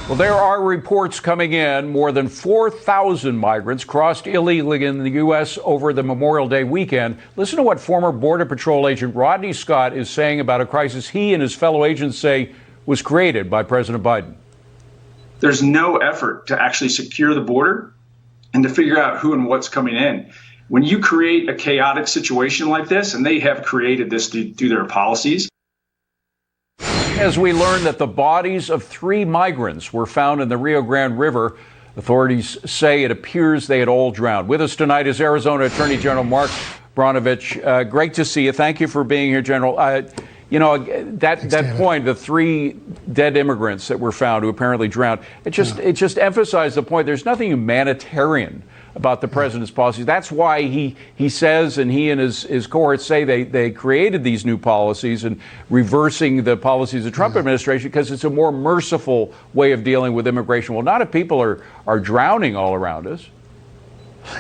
Well, there are reports coming in. More than 4,000 migrants crossed illegally in the U.S. over the Memorial Day weekend. Listen to what former Border Patrol agent Rodney Scott is saying about a crisis he and his fellow agents say was created by President Biden. There's no effort to actually secure the border and to figure out who and what's coming in. When you create a chaotic situation like this, and they have created this through their policies. As we learn that the bodies of 3 migrants were found in the Rio Grande River, authorities say it appears they had all drowned. With us tonight is Arizona Attorney General Mark Brnovich. Great to see you. Thank you for being here, General. That point, the 3 dead immigrants that were found who apparently drowned, it just emphasized the point. There's nothing humanitarian about the president's policies. That's why he says, and he and his cohorts say they created these new policies and reversing the policies of the Trump administration because it's a more merciful way of dealing with immigration. Well, not if people are drowning all around us.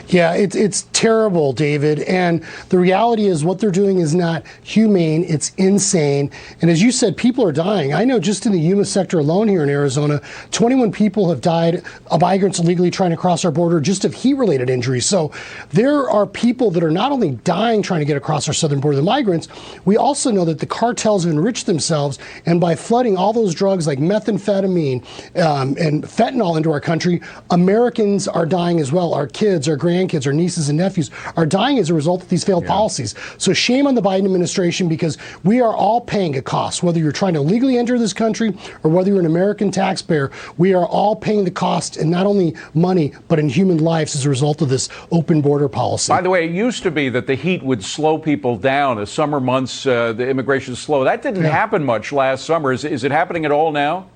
Yeah, it's terrible, David. And the reality is what they're doing is not humane. It's insane. And as you said, people are dying. I know just in the Yuma sector alone here in Arizona, 21 people have died of migrants illegally trying to cross our border just of heat-related injuries. So there are people that are not only dying trying to get across our southern border, the migrants, we also know that the cartels have enriched themselves. And by flooding all those drugs like methamphetamine and fentanyl into our country, Americans are dying as well. Our kids, our grandkids, our nieces and nephews are dying as a result of these failed policies. So shame on the Biden administration, because we are all paying a cost. Whether you're trying to legally enter this country or whether you're an American taxpayer, we are all paying the cost in not only money, but in human lives as a result of this open border policy. By the way, it used to be that the heat would slow people down. The summer months, the immigration is slow. That didn't happen much last summer. Is it happening at all now?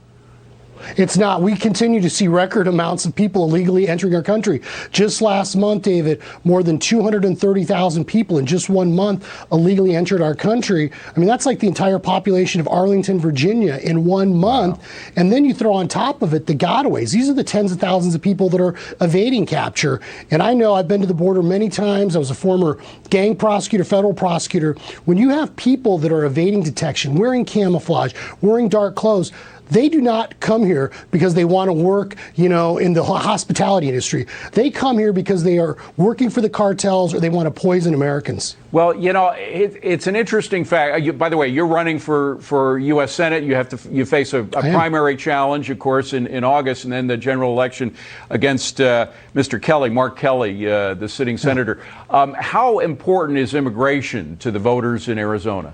It's not. We continue to see record amounts of people illegally entering our country. Just last month, David, more than 230,000 people in just 1 month illegally entered our country. I mean, that's like the entire population of Arlington, Virginia in 1 month. Wow. And then you throw on top of it the gotaways. These are the tens of thousands of people that are evading capture. And I know I've been to the border many times. I was a former gang prosecutor, federal prosecutor. When you have people that are evading detection, wearing camouflage, wearing dark clothes, they do not come here because they want to work, in the hospitality industry. They come here because they are working for the cartels or they want to poison Americans. Well, it's an interesting fact. By the way, you're running for U.S. Senate. You face a primary challenge, of course, in August, and then the general election against Mr. Kelly, Mark Kelly, the sitting senator. How important is immigration to the voters in Arizona?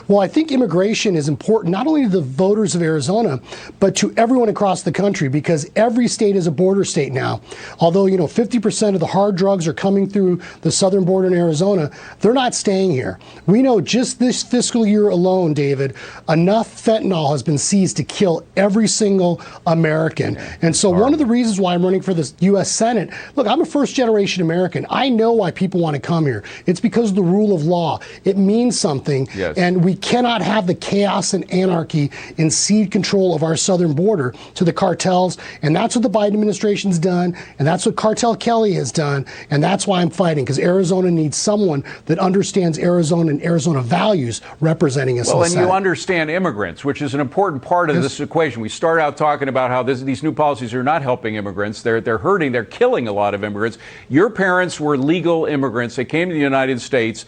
Well, I think immigration is important not only to the voters of Arizona, but to everyone across the country, because every state is a border state now. Although, 50% of the hard drugs are coming through the southern border in Arizona, they're not staying here. We know just this fiscal year alone, David, enough fentanyl has been seized to kill every single American. And so one of the reasons why I'm running for the U.S. Senate, look, I'm a first-generation American. I know why people want to come here. It's because of the rule of law. It means something. Yes. And we cannot have the chaos and anarchy and cede control of our southern border to the cartels. And that's what the Biden administration's done. And that's what Cartel Kelly has done. And that's why I'm fighting, because Arizona needs someone that understands Arizona and Arizona values representing us in the Senate. Well, and you understand immigrants, which is an important part of this equation. We start out talking about how these new policies are not helping immigrants. They're hurting. They're killing a lot of immigrants. Your parents were legal immigrants. They came to the United States.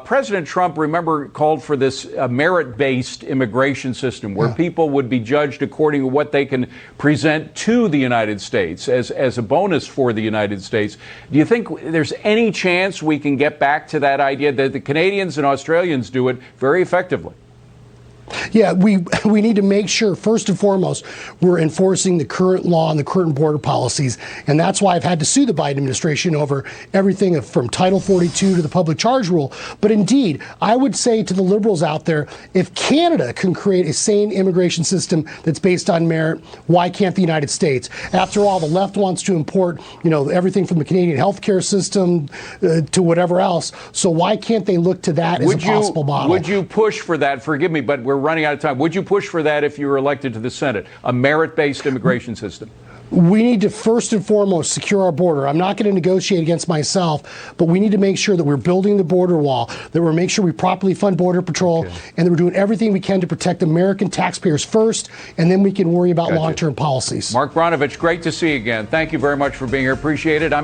President Trump, remember, called for this merit-based immigration system where people would be judged according to what they can present to the United States as a bonus for the United States. Do you think there's any chance we can get back to that idea that the Canadians and Australians do it very effectively? Yeah, we need to make sure, first and foremost, we're enforcing the current law and the current border policies. And that's why I've had to sue the Biden administration over everything from Title 42 to the public charge rule. But indeed, I would say to the liberals out there, if Canada can create a sane immigration system that's based on merit, why can't the United States? After all, the left wants to import, everything from the Canadian healthcare system to whatever else. So why can't they look to that as a possible model? Would you push for that? Forgive me, but we're running out of time. Would you push for that if you were elected to the Senate, a merit-based immigration system? We need to first and foremost secure our border. I'm not going to negotiate against myself, but we need to make sure that we're building the border wall, that we're making sure we properly fund Border Patrol, and that we're doing everything we can to protect American taxpayers first, and then we can worry about long-term policies. Mark Brnovich, great to see you again. Thank you very much for being here. Appreciate it. I'm